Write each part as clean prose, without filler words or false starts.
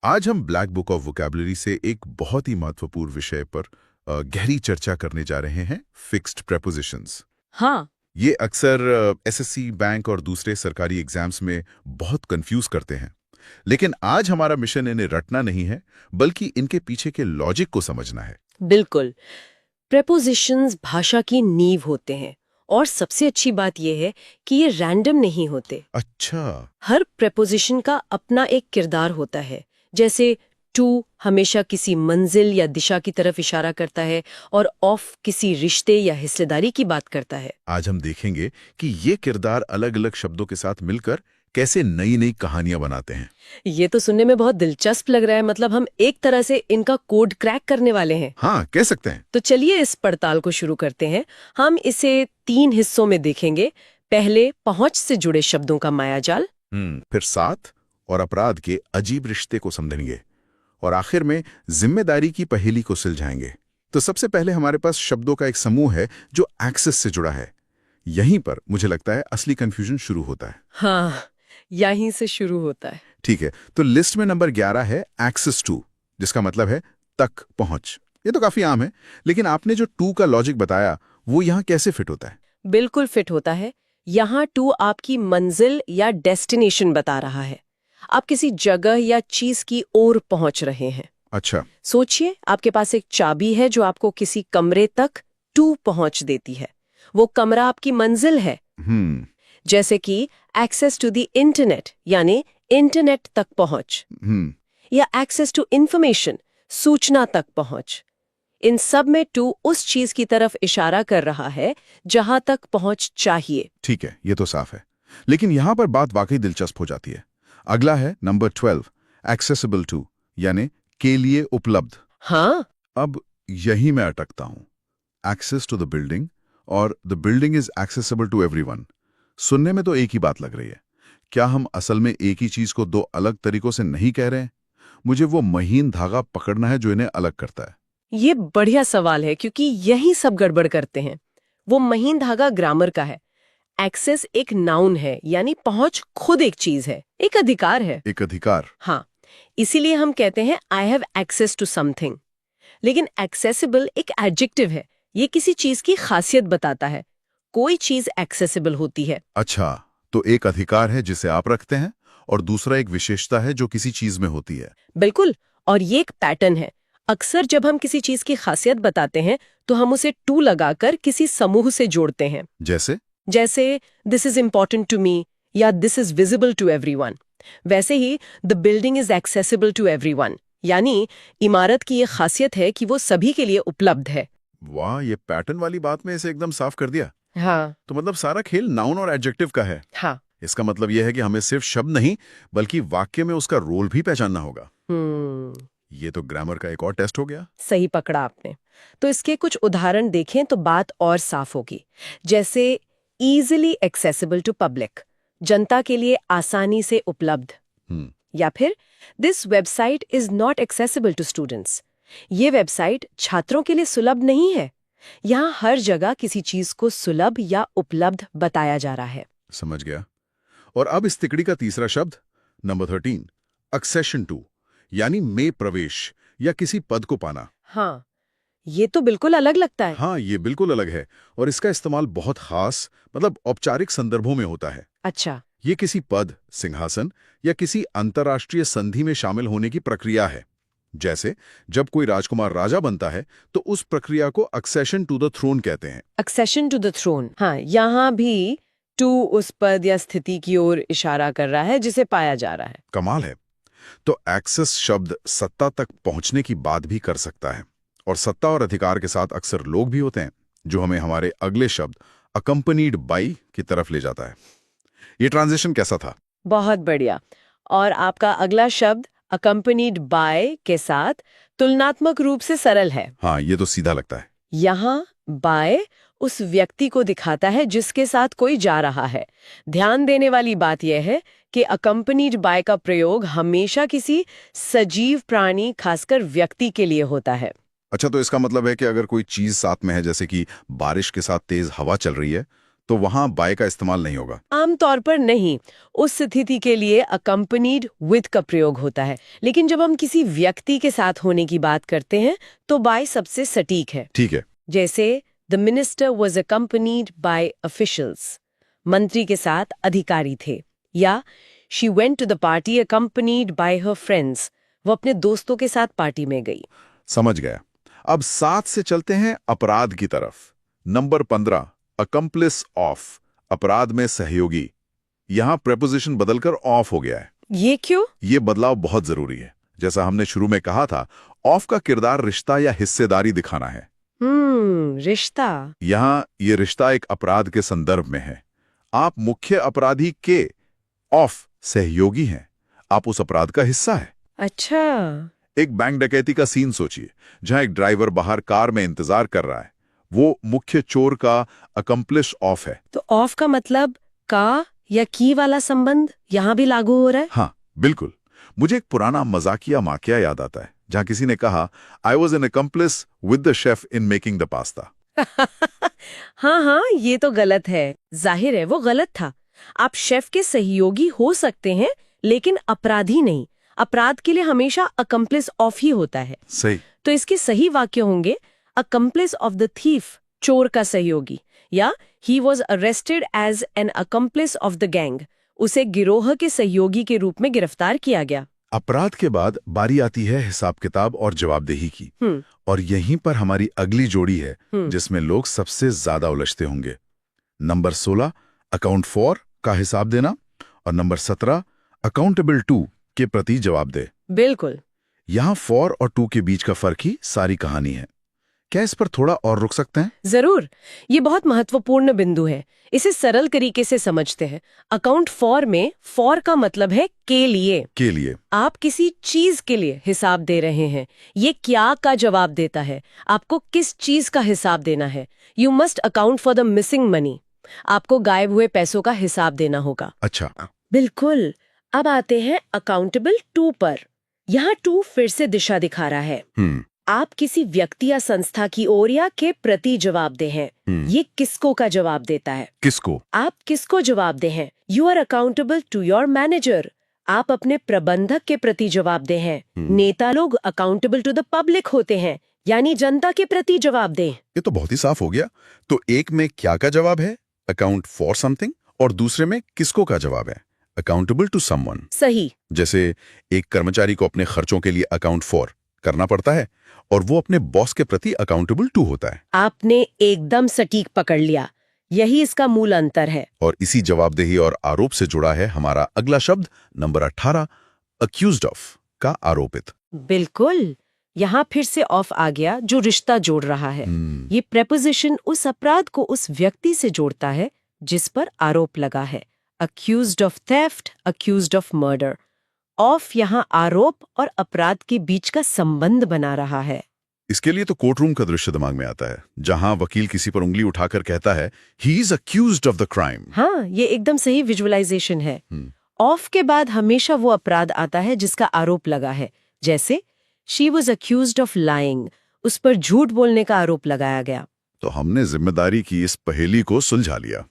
आज हम black book of vocabulary से एक बहुत ही महत्वपूर्ण विषय पर गहरी चर्चा करने जा रहे हैं, फिक्स्ड प्रेपोजिशंस। हाँ। ये अक्सर एसएससी, बैंक और दूसरे सरकारी एग्जाम्स में बहुत कंफ्यूज करते हैं। लेकिन आज हमारा मिशन इन्हें रटना नहीं है, बल्कि इनके पीछे के लॉजिक को समझना है। बिल्कुल। प्रेपोजिशंस भाषा की नींव होते हैं और सबसे अच्छी बात यह है कि ये रैंडम नहीं होते। अच्छा। हर प्रेपोजिशन का अपना एक किरदार होता है। जैसे टू हमेशा किसी मंजिल या दिशा की तरफ इशारा करता है और ऑफ किसी रिश्ते या हिस्सेदारी की बात करता है। आज हम देखेंगे कि ये किरदार अलग अलग शब्दों के साथ मिलकर कैसे नई नई कहानियां बनाते हैं। ये तो सुनने में बहुत दिलचस्प लग रहा है। मतलब हम एक तरह से इनका कोड क्रैक करने वाले हैं। हाँ, कह सकते हैं। तो चलिए इस पड़ताल को शुरू करते हैं। हम इसे 3 हिस्सों में देखेंगे। पहले पहुंच से जुड़े शब्दों का मायाजाल, फिर साथ और अपराध के अजीब रिश्ते को समझेंगे, और आखिर में जिम्मेदारी की पहेली को सुलझाएंगे। तो सबसे पहले हमारे पास शब्दों का एक समूह है जो एक्सेस से जुड़ा है। यहीं पर मुझे लगता है असली कंफ्यूजन शुरू होता है। हाँ, यहीं से शुरू होता है। ठीक है, तो लिस्ट में नंबर 11 है एक्सेस टू, जिसका मतलब है तक पहुंच। ये तो काफी आम है, लेकिन आपने जो टू का लॉजिक बताया वो यहां कैसे फिट होता है? बिल्कुल फिट होता है। यहाँ टू आपकी मंजिल या डेस्टिनेशन बता रहा है। आप किसी जगह या चीज की ओर पहुंच रहे हैं। अच्छा। सोचिए, आपके पास एक चाबी है जो आपको किसी कमरे तक टू पहुंच देती है। वो कमरा आपकी मंजिल है। जैसे कि एक्सेस टू द इंटरनेट, यानी इंटरनेट तक पहुंच, या एक्सेस टू इंफॉर्मेशन, सूचना तक पहुंच। इन सब में टू उस चीज की तरफ इशारा कर रहा है जहां तक पहुंच चाहिए। ठीक है, ये तो साफ है। लेकिन यहां पर बात वाकई दिलचस्प हो जाती है। अगला है नंबर 12, एक्सेसिबल टू, यानी के लिए उपलब्ध। हाँ। अब यही मैं अटकता हूं। एक्सेस टू द बिल्डिंग और the building is accessible to everyone. सुनने में तो एक ही बात लग रही है। क्या हम असल में एक ही चीज को दो अलग तरीकों से नहीं कह रहे हैं? मुझे वो महीन धागा पकड़ना है जो इन्हें अलग करता है। ये बढ़िया सवाल है, क्योंकि यही सब गड़बड़ करते हैं। वो महीन धागा ग्रामर का है। एक्सेस एक नाउन है, यानी पहुंच खुद एक चीज है, एक अधिकार है। एक अधिकार। हाँ, इसीलिए हम कहते हैं I have access to something. लेकिन एक्सेसिबल एक एडजेक्टिव है। ये किसी चीज की खासियत बताता है। कोई चीज एक्सेसिबल होती है। अच्छा, तो एक अधिकार है जिसे आप रखते हैं, और दूसरा एक विशेषता है जो किसी चीज में होती है। बिल्कुल। और ये एक पैटर्न है। अक्सर जब हम किसी चीज की खासियत बताते हैं तो हम उसे टू लगाकर किसी समूह से जोड़ते हैं। जैसे this is important to me, या this is visible to everyone. वैसे ही the building is accessible to everyone, यानी इमारत की ये खासियत है कि वो सभी के लिए उपलब्ध है। वाह, ये पैटर्न वाली बात में इसे एकदम साफ कर दिया। हाँ। तो मतलब सारा खेल नाउन और एडजेक्टिव का है। हाँ। इसका मतलब यह है कि हमें सिर्फ शब्द नहीं, बल्कि वाक्य में उसका रोल भी पहचानना होगा। ये तो ग्रामर का एक और टेस्ट हो गया। सही पकड़ा आपने। तो इसके कुछ उदाहरण देखें तो बात और साफ होगी। जैसे इजीली एक्सेसिबल टू पब्लिक, जनता के लिए आसानी से उपलब्ध। या फिर this website is not accessible to students, ये वेबसाइट छात्रों के लिए सुलभ नहीं है। यहाँ हर जगह किसी चीज को सुलभ या उपलब्ध बताया जा रहा है। समझ गया। और अब इस तिकड़ी का तीसरा शब्द, नंबर 13, एक्सेशन टू, यानी में प्रवेश या किसी पद को पाना। हाँ, ये तो बिल्कुल अलग लगता है। हाँ, ये बिल्कुल अलग है, और इसका इस्तेमाल बहुत खास, मतलब औपचारिक संदर्भों में होता है। अच्छा। ये किसी पद, सिंहासन या किसी अंतर्राष्ट्रीय संधि में शामिल होने की प्रक्रिया है। जैसे जब कोई राजकुमार राजा बनता है तो उस प्रक्रिया को एक्सेशन टू द थ्रोन कहते हैं। Accession to the throne. हाँ, यहाँ भी टू उस पद या स्थिति की ओर इशारा कर रहा है जिसे पाया जा रहा है। कमाल है। तो एक्सेस शब्द सत्ता तक पहुंचने की बात भी कर सकता है, और सत्ता और अधिकार के साथ अक्सर लोग भी होते हैं, जो हमें हमारे अगले शब्द अकम्पनीड बाई की तरफ ले जाता है। ये ट्रांजिशन कैसा था? बहुत बढ़िया। और आपका अगला शब्द अकम्पनीड बाय के साथ तुलनात्मक रूप से सरल है। हाँ, ये तो सीधा लगता है। यहाँ बाय उस व्यक्ति को दिखाता है जिसके साथ कोई जा रहा है। ध्यान देने वाली बात यह है कि अकम्पनीड बाय का प्रयोग हमेशा किसी सजीव प्राणी, खासकर व्यक्ति के लिए होता है। अच्छा, तो इसका मतलब है कि अगर कोई चीज साथ में है, जैसे कि बारिश के साथ तेज हवा चल रही है, तो वहां बाय का इस्तेमाल नहीं होगा। आमतौर पर नहीं। उस स्थिति के लिए अकम्पनीड विद का प्रयोग होता है, लेकिन जब हम किसी व्यक्ति के साथ होने की बात करते हैं तो बाय सबसे सटीक है। ठीक है। जैसे the minister was accompanied by officials, मंत्री के साथ अधिकारी थे। या she went to the party accompanied by her friends, वो अपने दोस्तों के साथ पार्टी में गई। समझ गया। अब 7 से चलते हैं अपराध की तरफ। नंबर 15, अकम्प्लिस ऑफ, अपराध में सहयोगी। यहां प्रेपोजिशन बदलकर ऑफ हो गया है। ये क्यों? ये बदलाव बहुत जरूरी है। जैसा हमने शुरू में कहा था, ऑफ का किरदार रिश्ता या हिस्सेदारी दिखाना है। रिश्ता। यहां ये रिश्ता एक अपराध के संदर्भ में है। आप मुख्य अपराधी के ऑफ सहयोगी हैं, आप उस अपराध का हिस्सा है। अच्छा। एक बैंक डकैती का सीन सोचिए, जहां एक ड्राइवर बाहर कार में इंतजार कर रहा है। वो मुख्य चोर का अकम्प्लिश ऑफ है। तो ऑफ का मतलब का या की वाला संबंध यहाँ भी लागू हो रहा है? हाँ, बिल्कुल। मुझे एक पुराना मजाकिया वाकया याद आता है, जहां किसी ने कहा, I was an accomplish with the chef in making the pasta. हाँ, ये तो गलत है। जाहिर है वो गलत था। आप शेफ के सहयोगी हो सकते हैं, लेकिन अपराधी नहीं। अपराध के लिए हमेशा अकम्प्लिस ऑफ ही होता है। सही। तो इसके सही वाक्य होंगे अकम्प्लिस ऑफ द थीफ, चोर का सहयोगी, या he was arrested as an accomplice of the gang, उसे गिरोह के सहयोगी के रूप में गिरफ्तार किया गया। अपराध के बाद बारी आती है हिसाब किताब और जवाबदेही की। और यहीं पर हमारी अगली जोड़ी है, जिसमें लोग सबसे ज्यादा उलझते होंगे। नंबर 16, अकाउंट फॉर का हिसाब देना, और नंबर 17, अकाउंटेबल टू के प्रति जवाब दे। बिल्कुल। यहाँ फॉर और टू के बीच का फर्क ही सारी कहानी है। क्या इस पर थोड़ा और रुक सकते हैं? जरूर। ये बहुत महत्वपूर्ण बिंदु है। इसे सरल तरीके से समझते हैं। अकाउंट फॉर में फॉर का मतलब है के लिए। के लिए। आप किसी चीज के लिए हिसाब दे रहे हैं। ये क्या का जवाब देता है। आपको किस चीज का हिसाब देना है। You must account for the missing money. आपको गायब हुए पैसों का हिसाब देना होगा। अच्छा। बिल्कुल। अब आते हैं अकाउंटेबल टू पर। यहाँ टू फिर से दिशा दिखा रहा है। आप किसी व्यक्ति या संस्था की ओर या के प्रति जवाबदेह हैं। ये किसको का जवाब देता है? किसको? आप किसको जवाबदेह हैं? You are accountable to your manager. आप अपने प्रबंधक के प्रति जवाबदेह हैं। नेता लोग अकाउंटेबल टू द पब्लिक होते हैं, यानी जनता के प्रति जवाबदेह। ये तो बहुत ही साफ हो गया। तो एक में क्या का जवाब है, अकाउंट फॉर समथिंग, और दूसरे में किसको का जवाब है, अकाउंटेबल टू समवन। सही। जैसे एक कर्मचारी को अपने खर्चों के लिए अकाउंट फॉर करना पड़ता है, और वो अपने बॉस के प्रति अकाउंटेबल टू होता है। आपने एकदम सटीक पकड़ लिया। यही इसका मूल अंतर है। और इसी जवाबदेही और आरोप से जुड़ा है हमारा अगला शब्द, नंबर 18, अक्यूज्ड ऑफ का आरोपित। बिल्कुल। यहाँ फिर से ऑफ आ गया, जो रिश्ता जोड़ रहा है। ये प्रेपोजिशन उस अपराध को उस व्यक्ति से जोड़ता है जिस पर आरोप लगा है। Accused of theft, accused of murder. Of यहाँ आरोप और अपराध के बीच का संबंध बना रहा है। इसके लिए तो कोर्ट रूम का दृश्य दिमाग में आता है, जहां वकील किसी पर उंगली उठाकर कहता है, he is accused of the crime. हाँ, ये एकदम सही विजुअलाइजेशन है। ऑफ के बाद हमेशा वो अपराध आता है जिसका आरोप लगा है। जैसे she was accused of lying, उस पर झूठ बोलने का आरोप लगाया गया। तो हमने जिम्मेदारी की इस पहेली को सुलझा लिया।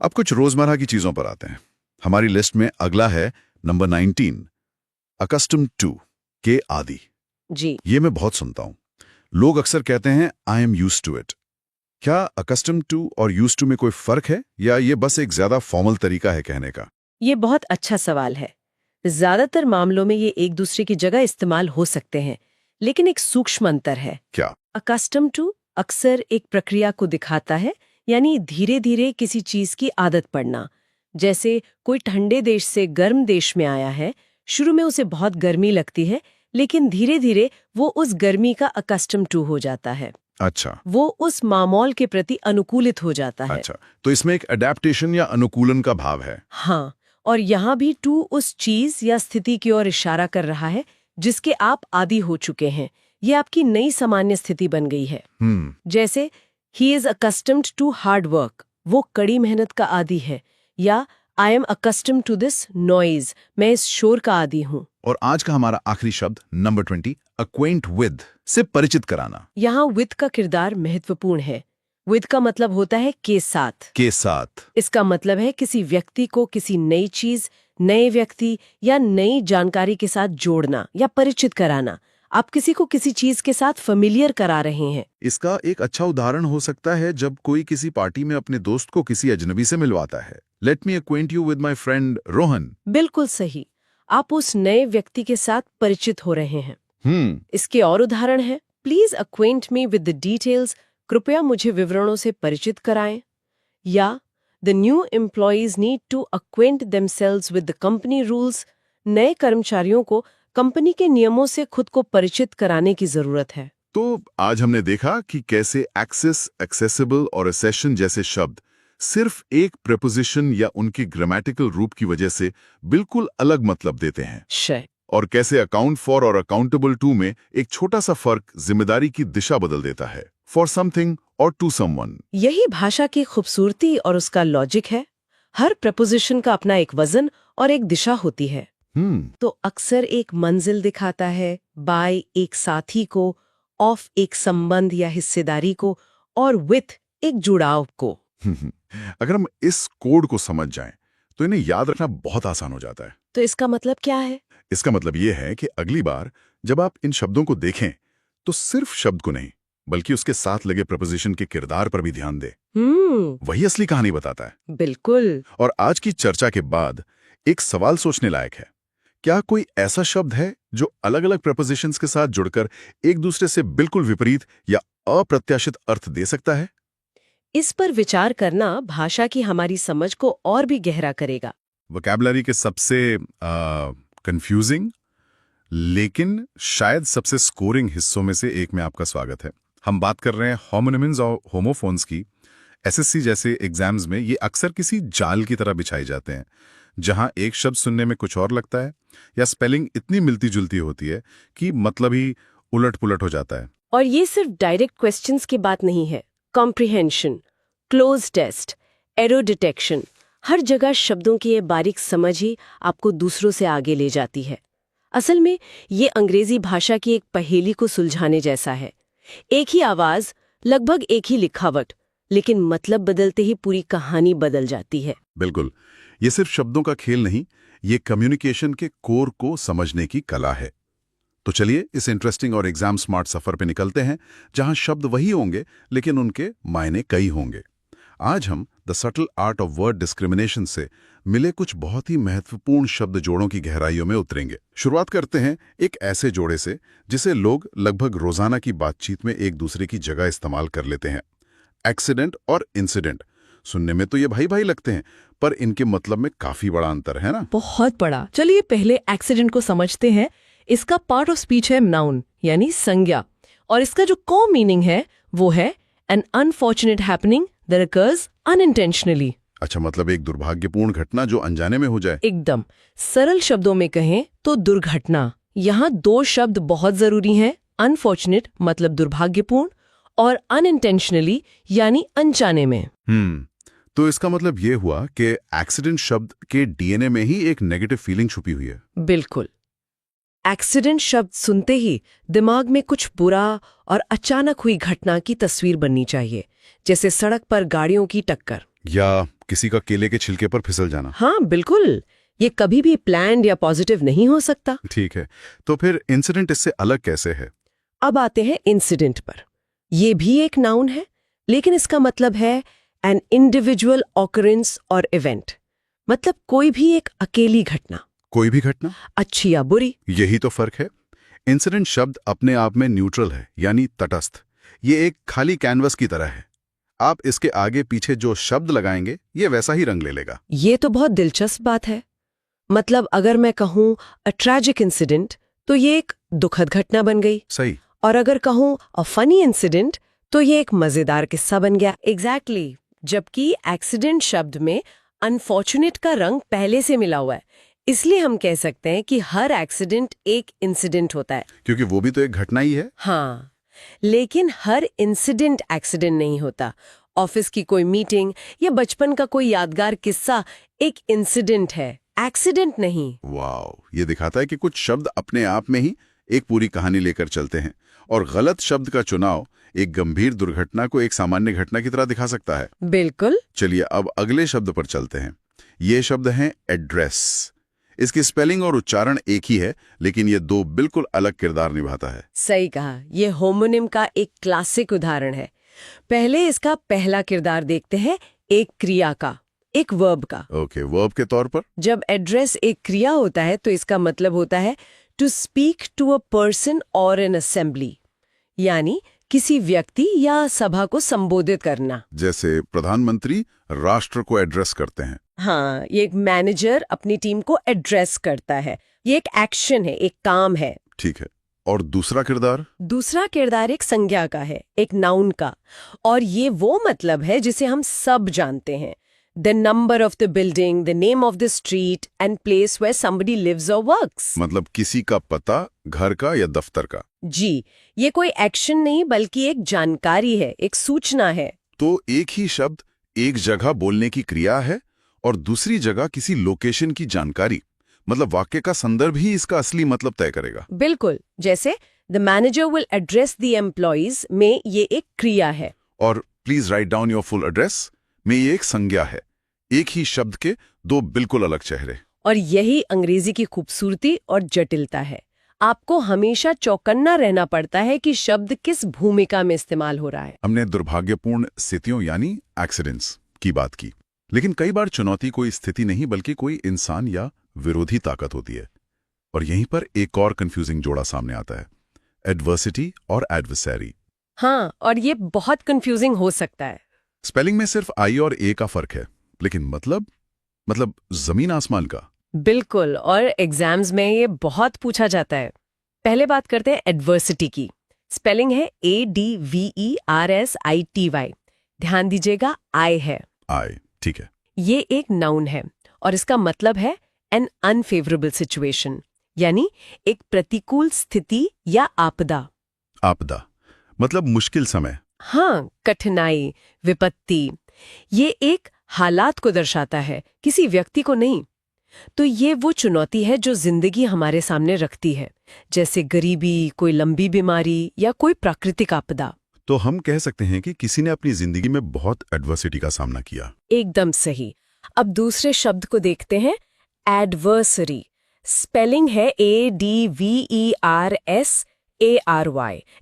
अब कुछ रोजमर्रा की चीजों पर आते हैं। हमारी लिस्ट में अगला है नंबर 19, अकस्टम्ड टू के आदी। जी। ये मैं बहुत सुनता हूं। लोग अक्सर कहते हैं, I am used to it. क्या अकस्टम्ड टू और यूज्ड टू में कोई फर्क है, या ये बस एक ज्यादा फॉर्मल तरीका है कहने का? ये बहुत अच्छा सवाल है। ज्यादातर मामलों में ये एक दूसरे की जगह इस्तेमाल हो सकते हैं, लेकिन एक सूक्ष्म अंतर है। क्या? अकस्टम टू अक्सर एक प्रक्रिया को दिखाता है, यानी धीरे धीरे किसी चीज की आदत पड़ना। जैसे कोई ठंडे देश से गर्म देश में आया है, शुरू में उसे बहुत गर्मी लगती है, लेकिन धीरे धीरे वो उस गर्मी का अकस्टम टू हो जाता है। अच्छा। वो उस मामौल के प्रति अनुकूलित हो जाता है। अच्छा, तो इसमें एक अडेप्टेशन या अनुकूलन का भाव है। हाँ, और यहाँ भी टू उस चीज या स्थिति की ओर इशारा कर रहा है जिसके आप आदी हो चुके हैं। ये आपकी नई सामान्य स्थिति बन गई है। जैसे he is accustomed to hard work, वो कड़ी मेहनत का आदी है। या I am accustomed to this noise, मैं इस शोर का आदी हूँ। और आज का हमारा आखिरी शब्द नंबर 20, अक्वेंट विद, से परिचित कराना। यहाँ विद का किरदार महत्वपूर्ण है। विद का मतलब होता है के साथ। के साथ। इसका मतलब है किसी व्यक्ति को किसी नई चीज, नए व्यक्ति या नई जानकारी के साथ जोड़ना या परिचित कराना। आप किसी को किसी चीज के साथ फेमिलियर करा रहे हैं। इसका एक अच्छा उदाहरण हो सकता है जब कोई किसी पार्टी में अपने दोस्त को किसी अजनबी से मिलवाता है। Let me acquaint you with my friend Rohan. बिल्कुल सही, आप उस नए व्यक्ति के साथ परिचित हो रहे हैं। इसके और उदाहरण है, please acquaint me with the details, कृपया मुझे विवरणों से परिचित कराएं। या the new employees need to acquaint themselves with the company rules, नए कर्मचारियों को कंपनी के नियमों से खुद को परिचित कराने की जरूरत है। तो आज हमने देखा कि कैसे एक्सेस, एक्सेसिबल और असेशन जैसे शब्द सिर्फ एक प्रेपोजिशन या उनके ग्रामेटिकल रूप की वजह से बिल्कुल अलग मतलब देते हैं, और कैसे अकाउंट फॉर और अकाउंटेबल टू में एक छोटा सा फर्क जिम्मेदारी की दिशा बदल देता है, फॉर समथिंग और टू समवन। यही भाषा की खूबसूरती और उसका लॉजिक है। हर प्रपोजिशन का अपना एक वजन और एक दिशा होती है। तो अक्सर एक मंजिल दिखाता है, बाय एक साथी को, ऑफ एक संबंध या हिस्सेदारी को, और विथ एक जुड़ाव को। अगर हम इस कोड को समझ जाएं, तो इन्हें याद रखना बहुत आसान हो जाता है। तो इसका मतलब क्या है? इसका मतलब ये है कि अगली बार जब आप इन शब्दों को देखें, तो सिर्फ शब्द को नहीं, बल्कि उसके साथ लगे प्रपोजिशन के किरदार पर भी ध्यान दें। वही असली कहानी बताता है। बिल्कुल। और आज की चर्चा के बाद एक सवाल सोचने लायक है। क्या कोई ऐसा शब्द है जो अलग-अलग प्रपोजिशंस के साथ जुड़कर एक दूसरे से बिल्कुल विपरीत या अप्रत्याशित अर्थ दे सकता है? इस पर विचार करना भाषा की हमारी समझ को और भी गहरा करेगा। वोकैबुलरी के सबसे कंफ्यूजिंग लेकिन शायद सबसे स्कोरिंग हिस्सों में से एक में आपका स्वागत है। हम बात कर रहे हैं होमोनिम्स और होमोफोन्स की। एसएससी जैसे एग्जाम्स में ये अक्सर किसी जाल की तरह बिछाए जाते हैं, जहां एक शब्द सुनने में कुछ और लगता है या स्पेलिंग इतनी मिलती जुलती होती है कि मतलब ही उलट पुलट हो जाता है। और ये सिर्फ डायरेक्ट क्वेश्चंस की बात नहीं है। Comprehension, cloze test, error detection, हर जगह शब्दों की ये बारीक समझ ही आपको दूसरों से आगे ले जाती है। असल में ये अंग्रेजी भाषा की एक पहेली को सुलझाने जैसा है। एक ही आवाज, लगभग एक ही लिखावट, लेकिन मतलब बदलते ही पूरी कहानी बदल जाती है। बिल्कुल, ये सिर्फ शब्दों का खेल नहीं, ये कम्युनिकेशन के कोर को समझने की कला है। तो चलिए इस इंटरेस्टिंग और एग्जाम स्मार्ट सफर पे निकलते हैं, जहां शब्द वही होंगे लेकिन उनके मायने कई होंगे। आज हम the subtle art of word discrimination से मिले कुछ बहुत ही महत्वपूर्ण शब्द जोड़ों की गहराइयों में उतरेंगे। शुरुआत करते हैं एक ऐसे जोड़े से जिसे लोग लगभग रोजाना की बातचीत में एक दूसरे की जगह इस्तेमाल कर लेते हैं। एक्सीडेंट और इंसिडेंट। सुनने में तो ये भाई भाई लगते हैं, पर इनके मतलब में काफी बड़ा अंतर है ना? बहुत बड़ा। चलिए पहले एक्सीडेंट को समझते हैं। इसका पार्ट ऑफ स्पीच है नाउन, यानी संज्ञा, और इसका जो कॉमन मीनिंग है वो है an unfortunate happening that occurs unintentionally. अच्छा, मतलब एक दुर्भाग्यपूर्ण घटना जो अनजाने में हो जाए। एकदम। सरल शब्दों में कहें तो दुर्घटना। यहाँ दो शब्द बहुत जरूरी हैं। अनफॉर्चुनेट मतलब दुर्भाग्यपूर्ण, और अनइंटेंशनली यानी अनजाने में। तो इसका मतलब ये हुआ कि एक्सीडेंट शब्द के डीएनए में ही एक नेगेटिव फीलिंग छुपी हुई है। बिल्कुल। एक्सीडेंट शब्द सुनते ही दिमाग में कुछ बुरा और अचानक हुई घटना की तस्वीर बननी चाहिए, जैसे सड़क पर गाड़ियों की टक्कर या किसी का केले के छिलके पर फिसल जाना। हाँ बिल्कुल, ये कभी भी प्लान्ड या पॉजिटिव नहीं हो सकता। ठीक है, तो फिर इंसिडेंट इससे अलग कैसे है? अब आते हैं इंसिडेंट पर। ये भी एक नाउन है, लेकिन इसका मतलब है एन इंडिविजुअल ऑकरेंस और इवेंट, मतलब कोई भी एक अकेली घटना। कोई भी घटना, अच्छी या बुरी। यही तो फर्क है। इंसिडेंट शब्द अपने आप में न्यूट्रल है, यानी तटस्थ। ये एक खाली कैनवस की तरह है। आप इसके आगे पीछे जो शब्द लगाएंगे ये वैसा ही रंग ले लेगा। ये तो बहुत दिलचस्प बात है। मतलब अगर मैं कहूं अ ट्रैजिक इंसिडेंट, तो ये एक दुखद घटना बन गई। सही। और अगर कहूं अ फनी इंसिडेंट, तो ये एक मजेदार किस्सा बन गया। एग्जैक्टली। जबकि एक्सीडेंट शब्द में अनफॉर्चुनेट का रंग पहले से मिला हुआ है, इसलिए हम कह सकते हैं कि हर एक्सीडेंट एक इंसिडेंट होता है, क्योंकि वो भी तो एक घटना ही है। हाँ, लेकिन हर इंसिडेंट एक्सीडेंट नहीं होता। ऑफिस की कोई मीटिंग या बचपन का कोई यादगार किस्सा एक इंसिडेंट है, एक्सीडेंट नहीं। वाह, ये दिखाता है कि कुछ शब्द अपने आप में ही एक पूरी कहानी लेकर चलते हैं, और गलत शब्द का चुनाव एक गंभीर दुर्घटना को एक सामान्य घटना की तरह दिखा सकता है। बिल्कुल। चलिए अब अगले शब्द पर चलते हैं। ये शब्द है एड्रेस। इसकी स्पेलिंग और उच्चारण एक ही है, लेकिन ये दो बिल्कुल अलग किरदार निभाता है। सही कहा, ये होमोनिम का एक क्लासिक उदाहरण है। पहले इसका पहला किरदार देखते हैं, एक क्रिया का, एक वर्ब का। ओके, वर्ब के तौर पर? जब एड्रेस एक क्रिया होता है तो इसका मतलब होता है to speak to a person or an assembly, यानी किसी व्यक्ति या सभा को संबोधित करना। जैसे प्रधानमंत्री राष्ट्र को एड्रेस करते हैं। हाँ, ये एक मैनेजर अपनी टीम को एड्रेस करता है। ये एक एक्शन है, एक काम है। ठीक है। और दूसरा किरदार? दूसरा किरदार एक संज्ञा का है, एक नाउन का, और ये वो मतलब है जिसे हम सब जानते हैं। The number of the building, the name of the street and place where somebody lives or works. मतलब किसी का पता, घर का या दफ्तर का। जी, ये कोई एक्शन नहीं बल्कि एक जानकारी है, एक सूचना है। तो एक ही शब्द एक जगह बोलने की क्रिया है और दूसरी जगह किसी लोकेशन की जानकारी। मतलब वाक्य का संदर्भ ही इसका असली मतलब तय करेगा। बिल्कुल, जैसे the manager will address the employees में ये एक क्रिया है, और please write down your full address में ये एक संज्ञा है। एक ही शब्द के दो बिल्कुल अलग चेहरे। और यही अंग्रेजी की खूबसूरती और जटिलता है। आपको हमेशा चौकन्ना रहना पड़ता है कि शब्द किस भूमिका में इस्तेमाल हो रहा है। हमने दुर्भाग्यपूर्ण स्थितियों यानी एक्सीडेंट्स की बात की, लेकिन कई बार चुनौती कोई स्थिति नहीं बल्कि कोई इंसान या विरोधी ताकत होती है। और यहीं पर एक और कंफ्यूजिंग जोड़ा सामने आता है, एडवर्सिटी और एडवर्सरी। हाँ, और ये बहुत कंफ्यूजिंग हो सकता है। स्पेलिंग में सिर्फ आई और ए का फर्क है, लेकिन मतलब जमीन आसमान का। बिल्कुल, और एग्जाम्स में ये बहुत पूछा जाता है। पहले बात करते हैं एडवर्सिटी की। स्पेलिंग है ADVERSITY। ध्यान दीजिएगा, आई है। आई, ठीक है। ये एक नाउन है और इसका मतलब है एन अनफेवरेबल सिचुएशन, यानी एक प्रतिकूल स्थिति या आपदा। आपदा मतलब मुश्किल समय। हाँ, कठिनाई, विपत्ति। ये एक हालात को दर्शाता है, किसी व्यक्ति को नहीं। तो ये वो चुनौती है जो जिंदगी हमारे सामने रखती है, जैसे गरीबी, कोई लंबी बीमारी या कोई प्राकृतिक आपदा। तो हम कह सकते हैं कि किसी ने अपनी जिंदगी में बहुत एडवर्सिटी का सामना किया। एकदम सही। अब दूसरे शब्द को देखते हैं, एडवर्सरी। स्पेलिंग है ADVERSARY।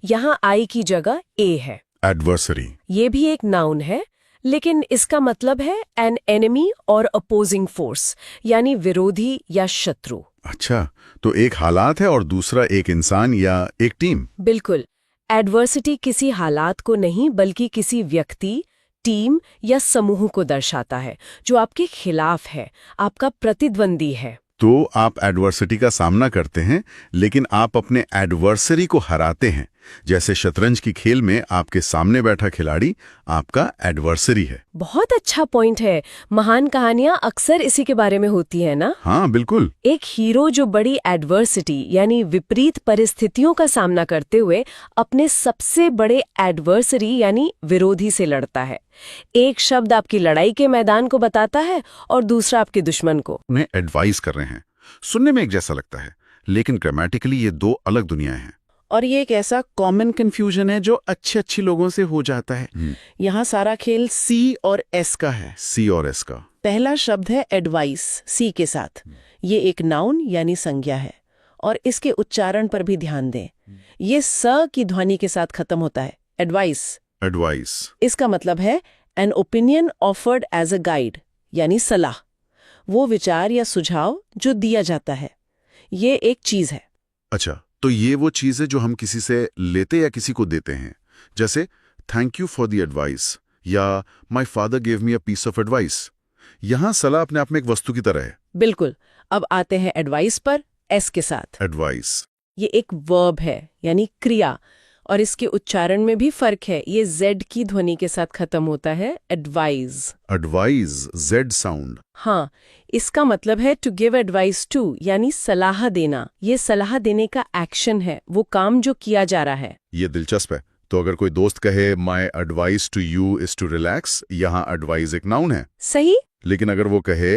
यहाँ आई की जगह ए है। एडवर्सरी ये भी एक नाउन है, लेकिन इसका मतलब है एन एनिमी और अपोजिंग फोर्स, यानी विरोधी या शत्रु। अच्छा, तो एक हालात है और दूसरा एक इंसान या एक टीम। बिल्कुल, एडवर्सिटी किसी हालात को नहीं बल्कि किसी व्यक्ति, टीम या समूह को दर्शाता है जो आपके खिलाफ है, आपका प्रतिद्वंदी है। तो आप एडवर्सिटी का सामना करते हैं, लेकिन आप अपने एडवर्सरी को हराते हैं। जैसे शतरंज की खेल में आपके सामने बैठा खिलाड़ी आपका एडवर्सरी है। बहुत अच्छा पॉइंट है। महान कहानियां अक्सर इसी के बारे में होती है ना? हाँ बिल्कुल। एक हीरो जो बड़ी एडवर्सिटी यानी विपरीत परिस्थितियों का सामना करते हुए अपने सबसे बड़े एडवर्सरी यानी विरोधी से लड़ता है। एक शब्द आपकी लड़ाई के मैदान को बताता है और दूसरा आपके दुश्मन को। उन्हें एडवाइस कर रहे हैं। सुनने में एक जैसा लगता है, लेकिन ग्रामेटिकली ये दो अलग दुनियाएं हैं। और ये एक ऐसा कॉमन कंफ्यूजन है जो अच्छे लोगों से हो जाता है। यहाँ सारा खेल सी और एस का है। सी और एस का। पहला शब्द है एडवाइस, सी के साथ। ये एक नाउन यानी संज्ञा है और इसके उच्चारण पर भी ध्यान दें। ये स की ध्वनि के साथ खत्म होता है। एडवाइस। एडवाइस इसका मतलब है an opinion offered as a guide, यानी सलाह, वो विचार या सुझाव जो दिया जाता है। ये एक चीज है। अच्छा, तो ये वो चीज है जो हम किसी से लेते या किसी को देते हैं। जैसे thank you for the advice या my father give me a piece of advice. यहां सलाह अपने आप में एक वस्तु की तरह है। बिल्कुल। अब आते हैं एडवाइस पर, एस के साथ। एडवाइस ये एक वर्ब है यानी क्रिया, और इसके उच्चारण में भी फर्क है। ये जेड की ध्वनि के साथ खत्म होता है। एडवाइज। Advise Z sound. हाँ, इसका मतलब है टू गिव एडवाइस टू, यानी सलाह देना। ये सलाह देने का एक्शन है, वो काम जो किया जा रहा है। ये दिलचस्प है। तो अगर कोई दोस्त कहे my advice to you is to relax, यहाँ एडवाइज एक नाउन है। सही। लेकिन अगर वो कहे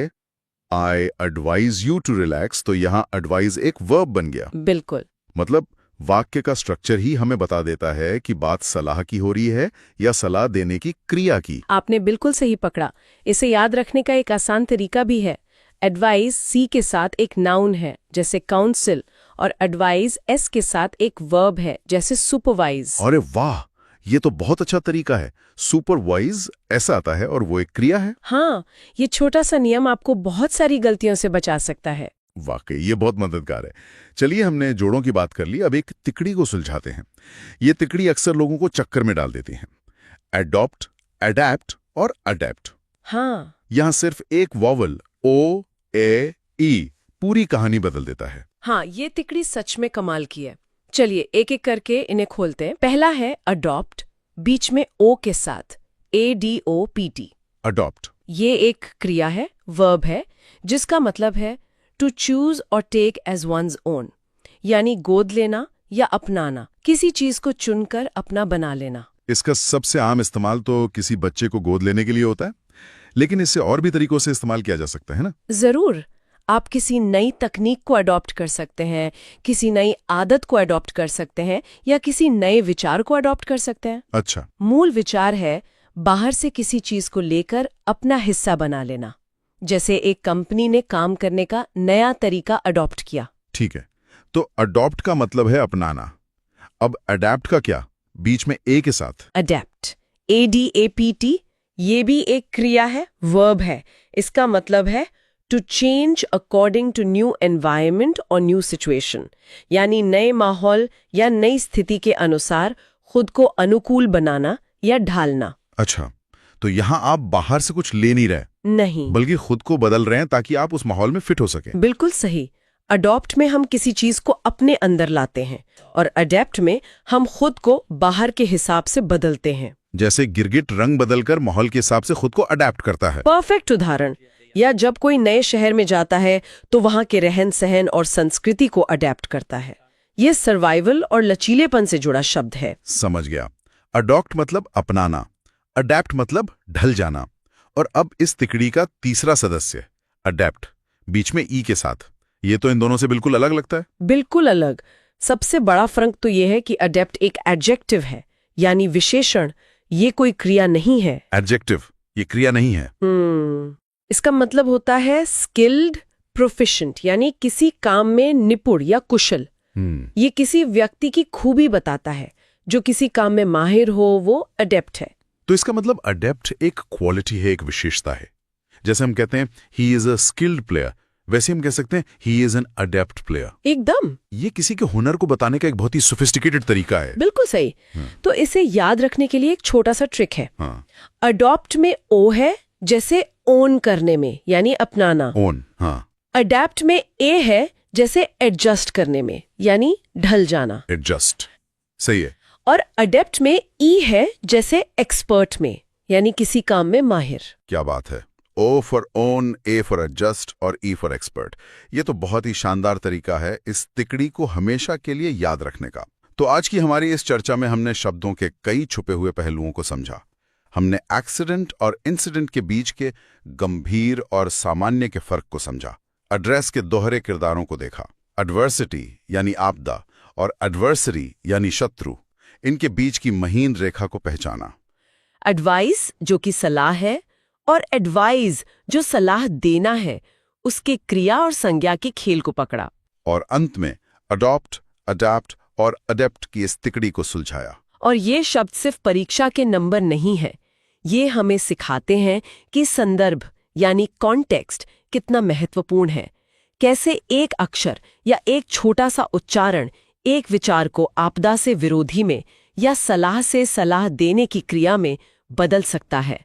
I advise you to relax, तो यहाँ एडवाइज एक वर्ब बन गया। बिल्कुल। मतलब वाक्य का स्ट्रक्चर ही हमें बता देता है कि बात सलाह की हो रही है या सलाह देने की क्रिया की। आपने बिल्कुल सही पकड़ा। इसे याद रखने का एक आसान तरीका भी है। एडवाइस सी के साथ एक नाउन है जैसे काउंसिल, और एडवाइस एस के साथ एक वर्ब है जैसे सुपरवाइज। अरे वाह, ये तो बहुत अच्छा तरीका है। सुपरवाइज ऐसा आता है और वो एक क्रिया है। हाँ, ये छोटा सा नियम आपको बहुत सारी गलतियों से बचा सकता है। वाकई ये बहुत मददगार है। चलिए, हमने जोड़ों की बात कर ली, अब एक तिकड़ी को सुलझाते हैं। ये तिकड़ी अक्सर लोगों को चक्कर में डाल देती है। एडॉप्ट, अडैप्ट और अडेप्ट। हाँ, यहां सिर्फ एक वॉवल ओ ए ई पूरी कहानी बदल देता है। हाँ, ये तिकड़ी सच में कमाल की है। चलिए एक एक करके इन्हें खोलते हैं। पहला है अडॉप्ट, बीच में ओ के साथ, ADOPT। अडॉप्ट ये एक क्रिया है, वर्ब है, जिसका मतलब है टू चूज और टेक एज वंस ओन, यानी गोद लेना या अपनाना, किसी चीज को चुनकर अपना बना लेना। इसका सबसे आम इस्तेमाल तो किसी बच्चे को गोद लेने के लिए होता है, लेकिन इसे और भी तरीकों से इस्तेमाल किया जा सकता है ना? जरूर, आप किसी नई तकनीक को अडॉप्ट कर सकते हैं, किसी नई आदत को अडॉप्ट कर सकते हैं, या किसी नए विचार को अडॉप्ट कर सकते हैं। अच्छा, मूल विचार है बाहर से किसी चीज को लेकर अपना हिस्सा बना लेना। जैसे एक कंपनी ने काम करने का नया तरीका अडॉप्ट किया। ठीक है। तो अडॉप्ट का मतलब है अपनाना। अब अडैप्ट का क्या? बीच में ए के साथ। अडेप्ट, ADAPT, ये भी एक क्रिया है, वर्ब है। इसका मतलब है to change according to new environment or new situation, यानी नए माहौल या नई स्थिति के अनुसार खुद को अनुकूल बनाना या ढालना। अच्छा, तो यहां आप बाहर से कुछ ले नहीं रहे, नहीं, बल्कि खुद को बदल रहे हैं ताकि आप उस माहौल में फिट हो सके। बिल्कुल सही। अडॉप्ट में हम किसी चीज को अपने अंदर लाते हैं, और अडेप्ट में हम खुद को बाहर के हिसाब से बदलते हैं। जैसे गिरगिट रंग बदलकर माहौल के हिसाब से खुद को अडैप्ट करता है। परफेक्ट उदाहरण। या जब कोई नए शहर में जाता है तो वहां के रहन सहन और संस्कृति को अडेप्ट करता है। ये सर्वाइवल और लचीलेपन से जुड़ा शब्द है। समझ गया। अडॉप्ट मतलब अपनाना, अडैप्ट मतलब ढल जाना। और अब इस तिकड़ी का तीसरा सदस्य अडेप्ट, बीच में ई के साथ। ये तो इन दोनों से बिल्कुल अलग लगता है। बिल्कुल अलग। सबसे बड़ा फर्क तो ये है कि अडेप्ट एक एडजेक्टिव है, यानी विशेषण। ये कोई क्रिया नहीं है। एडजेक्टिव, ये क्रिया नहीं है। इसका मतलब होता है स्किल्ड, प्रोफिशिएंट, यानी किसी काम में निपुण या कुशल। ये किसी व्यक्ति की खूबी बताता है। जो किसी काम में माहिर हो वो अडेप्ट है। तो इसका मतलब अडेप्ट एक क्वालिटी है, एक विशेषता है। जैसे हम कहते हैं he is a skilled player, वैसे हम कह सकते हैं he is an adapt player. एकदम, ये किसी के हुनर को बताने का एक बहुत ही सोफिस्टिकेटेड तरीका है। बिल्कुल सही। तो इसे याद रखने के लिए एक छोटा सा ट्रिक है। हाँ। अडॉप्ट में ओ है, जैसे ओन करने में, यानी अपनाना। ओन, हाँ। अडेप्ट में ए है, जैसे एडजस्ट करने में, यानी ढल जाना। एडजस्ट, सही है। और अडेप्ट में ई है, जैसे एक्सपर्ट में, यानी किसी काम में माहिर। क्या बात है। O for own, A for adjust और E फॉर एक्सपर्ट। ये तो बहुत ही शानदार तरीका है इस तिकड़ी को हमेशा के लिए याद रखने का। तो आज की हमारी इस चर्चा में हमने शब्दों के कई छुपे हुए पहलुओं को समझा। हमने एक्सीडेंट और इंसिडेंट के बीच के गंभीर और सामान्य के फर्क को समझा। एड्रेस के दोहरे किरदारों को देखा। एडवर्सिटी यानी आपदा और एडवर्सरी यानी शत्रु, इनके बीच की महीन रेखा को पहचाना। एडवाइस जो कि सलाह है, और एडवाइज जो सलाह देना है, उसके क्रिया और संज्ञा के खेल को पकड़ा। और अंत में अडॉप्ट, अडैप्ट और अडेप्ट की इस तिकड़ी को सुलझाया। और ये शब्द सिर्फ परीक्षा के नंबर नहीं है। ये हमें सिखाते हैं कि संदर्भ यानी कॉन्टेक्स्ट कितना महत्वपूर्ण है। कैसे एक अक्षर या एक छोटा सा उच्चारण एक विचार को आपदा से विरोधी में या सलाह से सलाह देने की क्रिया में बदल सकता है।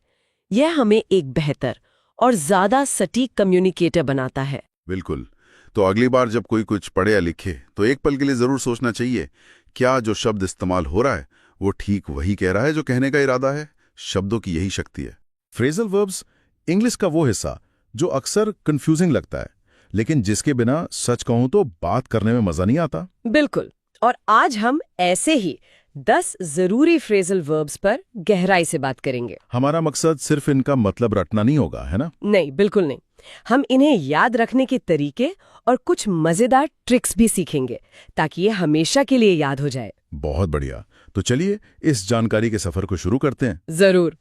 यह हमें एक बेहतर और ज्यादा सटीक कम्युनिकेटर बनाता है। बिल्कुल। तो अगली बार जब कोई कुछ पढ़े या लिखे तो एक पल के लिए जरूर सोचना चाहिए, क्या जो शब्द इस्तेमाल हो रहा है वो ठीक वही कह रहा है जो कहने का इरादा है। शब्दों की यही शक्ति है। फ्रेजल वर्ब्स इंग्लिश का वो हिस्सा जो अक्सर कंफ्यूजिंग लगता है, लेकिन जिसके बिना सच कहूं तो बात करने में मजा नहीं आता। बिल्कुल। और आज हम ऐसे ही 10 जरूरी फ्रेजल वर्ब्स पर गहराई से बात करेंगे। हमारा मकसद सिर्फ इनका मतलब रटना नहीं होगा, है ना? नहीं, बिल्कुल नहीं। हम इन्हें याद रखने के तरीके और कुछ मजेदार ट्रिक्स भी सीखेंगे ताकि ये हमेशा के लिए याद हो जाए। बहुत बढ़िया। तो चलिए इस जानकारी के सफर को शुरू करते हैं। जरूर।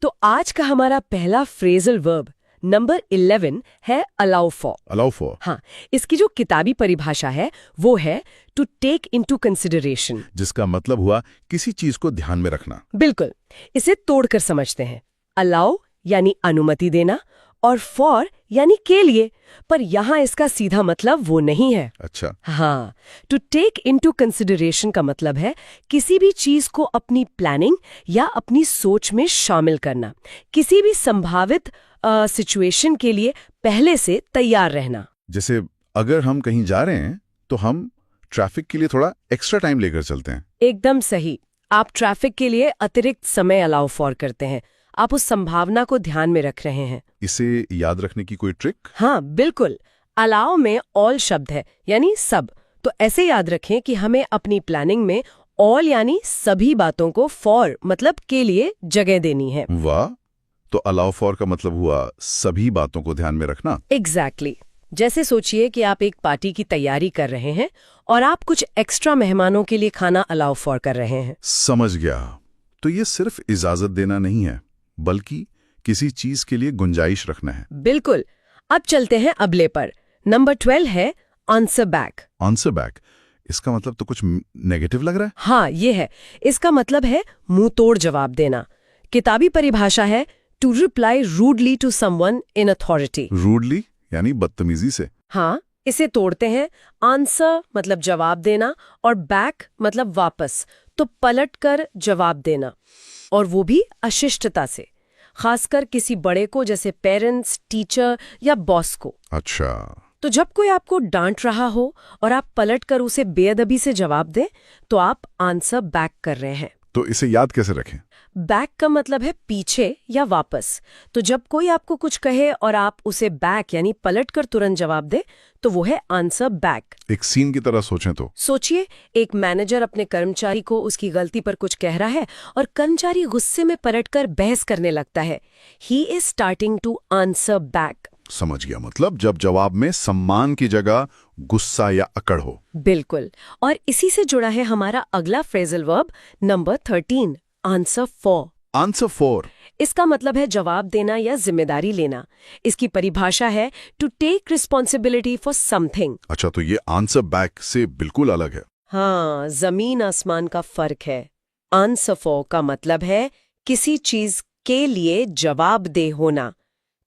तो आज का हमारा पहला फ्रेजल वर्ब नंबर 11 है अलाउ फॉर। Allow for. हाँ, इसकी जो किताबी परिभाषा है वो है टू टेक इनटू कंसिडरेशन। जिसका मतलब हुआ किसी चीज को ध्यान में रखना। बिल्कुल। इसे तोड़कर समझते हैं। अलाउ यानी अनुमति देना और फॉर यानी के लिए, पर यहाँ इसका सीधा मतलब वो नहीं है। अच्छा। हाँ, टू टेक इनटू कंसिडरेशन का मतलब है किसी भी चीज को अपनी प्लानिंग या अपनी सोच में शामिल करना, किसी भी संभावित सिचुएशन के लिए पहले से तैयार रहना। जैसे अगर हम कहीं जा रहे हैं तो हम ट्रैफिक के लिए थोड़ा एक्स्ट्रा टाइम लेकर चलते हैं। एकदम सही। आप ट्रैफिक के लिए अतिरिक्त समय अलाउ फॉर करते हैं। आप उस संभावना को ध्यान में रख रहे हैं। इसे याद रखने की कोई ट्रिक? हाँ, बिल्कुल। अलाउ में ऑल शब्द है, यानी सब। तो ऐसे याद रखें कि हमें अपनी प्लानिंग में ऑल यानी सभी बातों को फॉर मतलब के लिए जगह देनी है। वाह! तो अलाउ फॉर का मतलब हुआ सभी बातों को ध्यान में रखना। एग्जैक्टली। जैसे सोचिए कि आप एक पार्टी की तैयारी कर रहे हैं और आप कुछ एक्स्ट्रा मेहमानों के लिए खाना अलाउ फॉर कर रहे हैं। समझ गया। तो ये सिर्फ इजाजत देना नहीं है, बल्कि किसी चीज के लिए गुंजाइश रखना है। बिल्कुल। अब चलते हैं अगले पर। नंबर 12 है आंसर बैक। Answer back. इसका मतलब तो कुछ नेगेटिव लग रहा है। हाँ, ये है। इसका मतलब है मुंह तोड़ जवाब देना। किताबी परिभाषा है to reply rudely to someone in authority. Rudely यानी बदतमीजी से। हाँ, इसे तोड़ते हैं। आंसर मतलब जवाब देना और बैक मतलब वापस, तो पलट कर जवाब देना, और वो भी अशिष्टता से, खासकर किसी बड़े को जैसे पेरेंट्स, टीचर या बॉस को। अच्छा। तो जब कोई आपको डांट रहा हो और आप पलट कर उसे बेअदबी से जवाब दें तो आप आंसर बैक कर रहे हैं। तो इसे याद कैसे रखें? बैक का मतलब है पीछे या वापस। तो जब कोई आपको कुछ कहे और आप उसे बैक यानी पलट कर तुरंत जवाब दे तो वो है आंसर बैक। एक सीन की तरह सोचें तो। सोचिए, एक मैनेजर अपने कर्मचारी को उसकी गलती पर कुछ कह रहा है और कर्मचारी गुस्से में पलटकर बहस करने लगता है। He is starting to answer back. समझ गया। मतलब जब जवाब में सम्मान की जगह गुस्सा या अकड़ हो। बिल्कुल। और इसी से जुड़ा है हमारा अगला phrasal verb number 13 answer for. Answer for. इसका मतलब है जवाब देना या जिम्मेदारी लेना। इसकी परिभाषा है to take responsibility for something. अच्छा, तो ये आंसर बैक से बिल्कुल अलग है। हाँ, जमीन आसमान का फर्क है। आंसर फॉर का मतलब है किसी चीज के लिए जवाबदेह होना,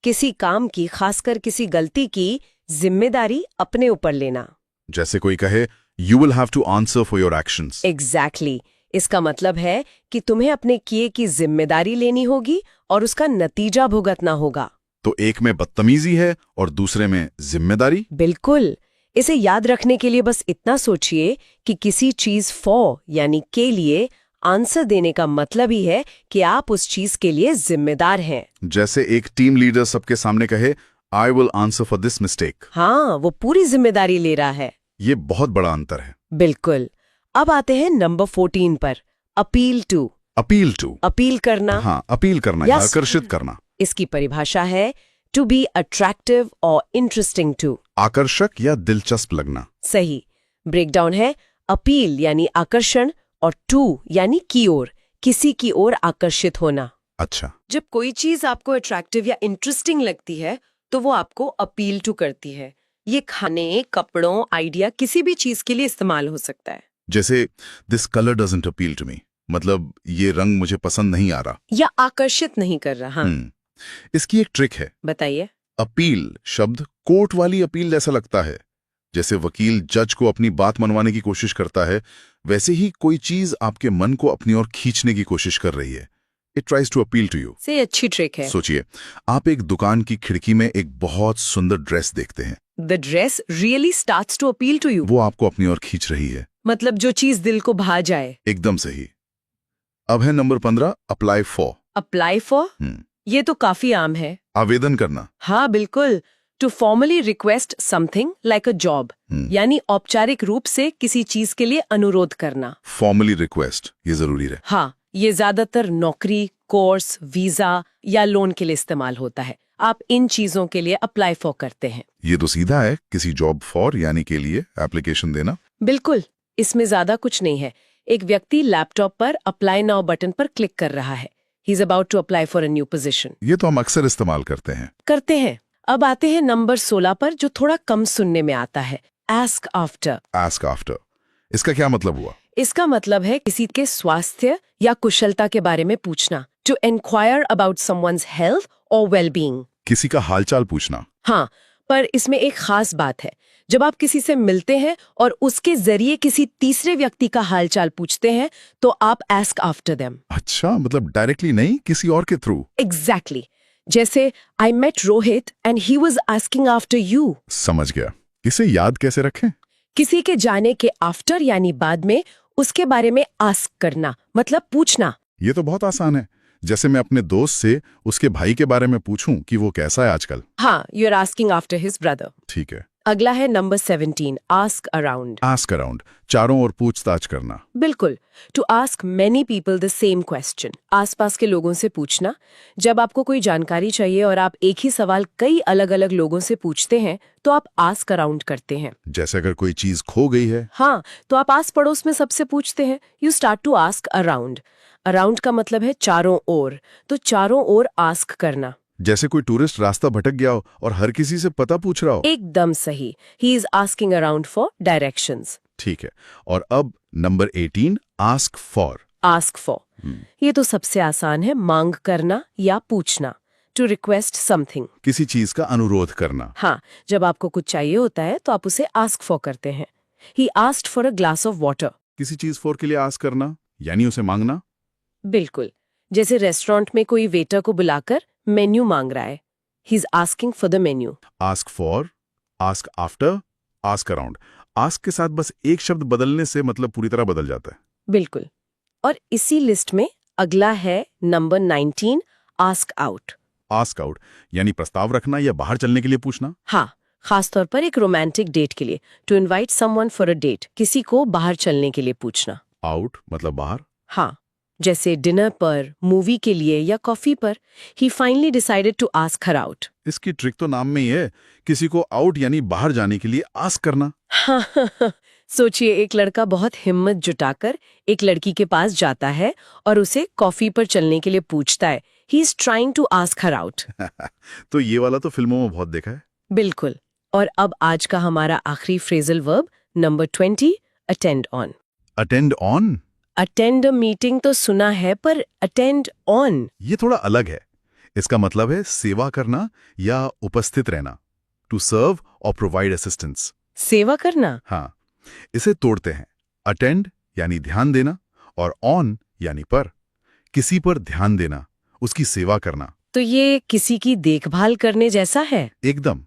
किसी काम की, खासकर किसी गलती की जिम्मेदारी अपने ऊपर लेना। जैसे कोई कहे you will have to answer for your actions. Exactly. इसका मतलब है कि तुम्हें अपने किए की जिम्मेदारी लेनी होगी और उसका नतीजा भुगतना होगा। तो एक में बदतमीजी है और दूसरे में जिम्मेदारी। बिल्कुल। इसे याद रखने के लिए बस इतना सोचिए कि किसी चीज फॉर यानी के लिए आंसर देने का मतलब ही है कि आप उस चीज के लिए जिम्मेदार हैं। जैसे एक टीम लीडर सबके सामने कहे I will answer for this mistake. हाँ, वो पूरी जिम्मेदारी ले रहा है। ये बहुत बड़ा अंतर है। बिल्कुल। अब आते हैं नंबर 14 पर, appeal to. Appeal to. Appeal करना। हाँ, अपील करना या Yes. आकर्षित करना। इसकी परिभाषा है टू बी अट्रैक्टिव और इंटरेस्टिंग टू। आकर्षक या दिलचस्प लगना। सही। ब्रेकडाउन है अपील यानी आकर्षण और टू यानी की ओर, किसी की ओर आकर्षित होना। अच्छा। जब कोई चीज आपको अट्रैक्टिव या इंटरेस्टिंग लगती है तो वो आपको अपील टू करती है। ये खाने, कपड़ों, आइडिया, किसी भी चीज के लिए इस्तेमाल हो सकता है। जैसे this colour doesn't appeal to me, मतलब ये रंग मुझे पसंद नहीं आ रहा। या आकर्षित नहीं कर रहा। इसकी एक ट्रिक है। बताइए। अपील शब्द कोर्ट वाली अपील जैसा लगता है। जैसे वकील जज को अपनी बात मनवाने की कोशिश करता है, वैसे ही कोई चीज आपके मन को अपनी ओर खींचने की कोशिश कर रही है। It tries to appeal to you. से अच्छी ट्रिक है। सोचिए, आप एक दुकान की खिड़की में एक बहुत सुंदर ड्रेस देखते हैं। The dress really starts to appeal to you. वो आपको अपनी ओर खींच रही है। मतलब जो चीज दिल को भा जाए। एकदम सही। अब है number 15 apply for. Apply for. ये तो काफी आम है। आवेदन करना। हाँ, बिल्कुल। To formally request something like a job, यानी औपचारिक रूप से किसी चीज के लिए अनुरोध करना। फॉर्मली रिक्वेस्ट, ये जरूरी है। हाँ, ये ज्यादातर नौकरी, कोर्स, वीजा या लोन के लिए इस्तेमाल होता है। आप इन चीजों के लिए अप्लाई फॉर करते हैं। ये तो सीधा है, किसी जॉब फॉर यानी के लिए एप्लीकेशन देना। बिल्कुल, इसमें ज्यादा कुछ नहीं है। एक व्यक्ति लैपटॉप पर अप्लाई नाउ बटन पर क्लिक कर रहा है। He is about to apply for a new position. ये तो हम अक्सर इस्तेमाल करते हैं। अब आते हैं नंबर 16 पर, जो थोड़ा कम सुनने में आता है, आस्क आफ्टर। आस्क आफ्टर, इसका क्या मतलब हुआ? इसका मतलब है किसी के स्वास्थ्य या कुशलता के बारे में पूछना। To enquire about someone's health और वेलबींग। किसी का हालचाल पूछना। हाँ, पर इसमें एक खास बात है। जब आप किसी से मिलते हैं और उसके जरिए किसी तीसरे व्यक्ति का हालचाल पूछते हैं, तो आप आस्क आफ्टर देम। अच्छा, मतलब डायरेक्टली नहीं, किसी और के थ्रू। एग्जैक्टली। जैसे I met Rohit and he was asking after you. समझ गया। इसे याद कैसे रखें? किसी के जाने के आफ्टर यानी बाद में उसके बारे में आस्क करना, मतलब पूछना। ये तो बहुत आसान है। जैसे मैं अपने दोस्त से उसके भाई के बारे में पूछूं कि वो कैसा है आजकल। हाँ, you are asking after his brother. ठीक है। अगला है number 17, ask around. Ask around, चारों ओर पूछताछ करना। बिल्कुल, to ask many people the same question. आसपास के लोगों से पूछना। जब आपको कोई जानकारी चाहिए और आप एक ही सवाल कई अलग अलग लोगों से पूछते हैं, तो आप आस्क अराउंड करते हैं। जैसे अगर कोई चीज खो गई है। हाँ, तो आप आस पड़ोस में सबसे पूछते हैं। You start to ask around. Around का मतलब है चारों ओर, तो चारों ओर आस्क करना। जैसे कोई टूरिस्ट रास्ता भटक गया हो और हर किसी से पता पूछ रहा हो। एकदम सही। He is asking around for directions. ठीक है। और अब number 18, ask for. Ask for, ये तो सबसे आसान है, मांग करना या पूछना। टू रिक्वेस्ट समथिंग, किसी चीज का अनुरोध करना। हाँ, जब आपको कुछ चाहिए होता है तो आप उसे आस्क फॉर करते हैं। He asked for a glass of water. किसी चीज फॉर के लिए आस्क करना यानी उसे मांगना। बिल्कुल, जैसे रेस्टोरेंट में कोई वेटर को बुलाकर मेन्यू मांग रहा है। He is asking for the menu. Ask for, ask after, ask around. Ask के साथ बस एक शब्द बदलने से मतलब पूरी तरह बदल जाता है। बिल्कुल। और इसी लिस्ट में अगला है number 19, ask out. Ask out यानी प्रस्ताव रखना या बाहर चलने के लिए पूछना। हाँ, खासतौर पर एक रोमांटिक डेट के लिए। To invite someone for a date, किसी को बाहर चलने के लिए पूछना। आउट मतलब बाहर। हाँ, जैसे डिनर पर, मूवी के लिए या कॉफी पर। He finally decided to ask her out. इसकी ट्रिक तो नाम में ही है, किसी को आउट यानी बाहर जाने के लिए आस्क करना। सोचिए, एक लड़का बहुत हिम्मत जुटाकर एक लड़की के पास जाता है और उसे कॉफी पर चलने के लिए पूछता है। He is trying to ask her out. तो ये वाला तो फिल्मों में बहुत देखा है। बिल्कुल। और अब आज का हमारा आखिरी phrasal verb number 20, attend on. Attend on. Attend a meeting तो सुना है, पर अटेंड ऑन ये थोड़ा अलग है। इसका मतलब है सेवा करना या उपस्थित रहना। टू सर्व और प्रोवाइड असिस्टेंस। सेवा करना। हाँ, इसे तोड़ते हैं। अटेंड यानी ध्यान देना और ऑन यानी पर। किसी पर ध्यान देना, उसकी सेवा करना। तो ये किसी की देखभाल करने जैसा है। एकदम।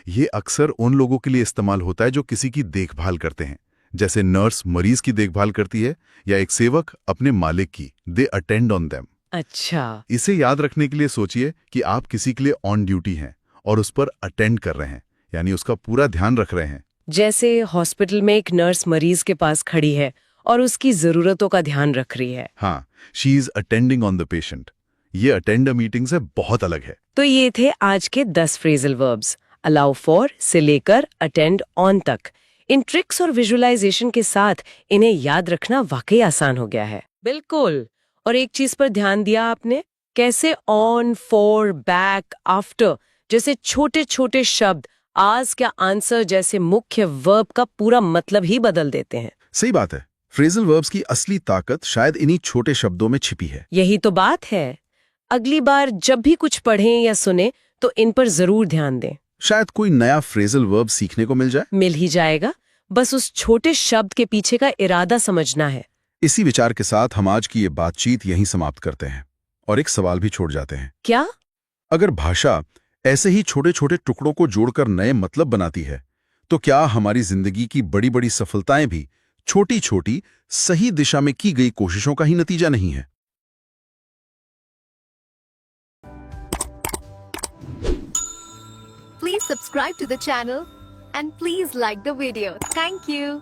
ये अक्सर उन लोगों के लिए इस्तेमाल होता है जो किसी की देखभाल करते हैं, जैसे नर्स मरीज की देखभाल करती है या एक सेवक अपने मालिक की। They attend on them. अच्छा, इसे याद रखने के लिए सोचिए कि आप किसी के लिए ऑन ड्यूटी हैं और उस पर अटेंड कर रहे हैं, यानी उसका पूरा ध्यान रख रहे हैं। जैसे हॉस्पिटल में एक नर्स मरीज के पास खड़ी है और उसकी जरूरतों का ध्यान रख रही है। हाँ, she is attending on the patient. ये अटेंड अ मीटिंग से बहुत अलग है। तो ये थे आज के 10 फ्रेजल वर्ब्स, अलाउ फॉर से लेकर अटेंड ऑन तक। इन ट्रिक्स और विजुअलाइजेशन के साथ इन्हें याद रखना वाकई आसान हो गया है। बिल्कुल। और एक चीज पर ध्यान दिया आपने, कैसे ऑन, फॉर, बैक, आफ्टर जैसे छोटे छोटे शब्द आस्क या आंसर जैसे मुख्य वर्ब का पूरा मतलब ही बदल देते हैं। सही बात है। फ्रेजल वर्ब्स की असली ताकत शायद इन्हीं छोटे शब्दों में छिपी है। यही तो बात है। अगली बार जब भी कुछ पढ़ें या सुने तो इन पर जरूर ध्यान दें। शायद कोई नया फ्रेजल वर्ब सीखने को मिल जाए। मिल ही जाएगा, बस उस छोटे शब्द के पीछे का इरादा समझना है। इसी विचार के साथ हम आज की ये बातचीत यहीं समाप्त करते हैं और एक सवाल भी छोड़ जाते हैं। क्या? अगर भाषा ऐसे ही छोटे छोटे टुकड़ों को जोड़कर नए मतलब बनाती है, तो क्या हमारी जिंदगी की बड़ी बड़ी सफलताएं भी छोटी छोटी सही दिशा में की गई कोशिशों का ही नतीजा नहीं है? Please subscribe to the channel and please like the video. Thank you.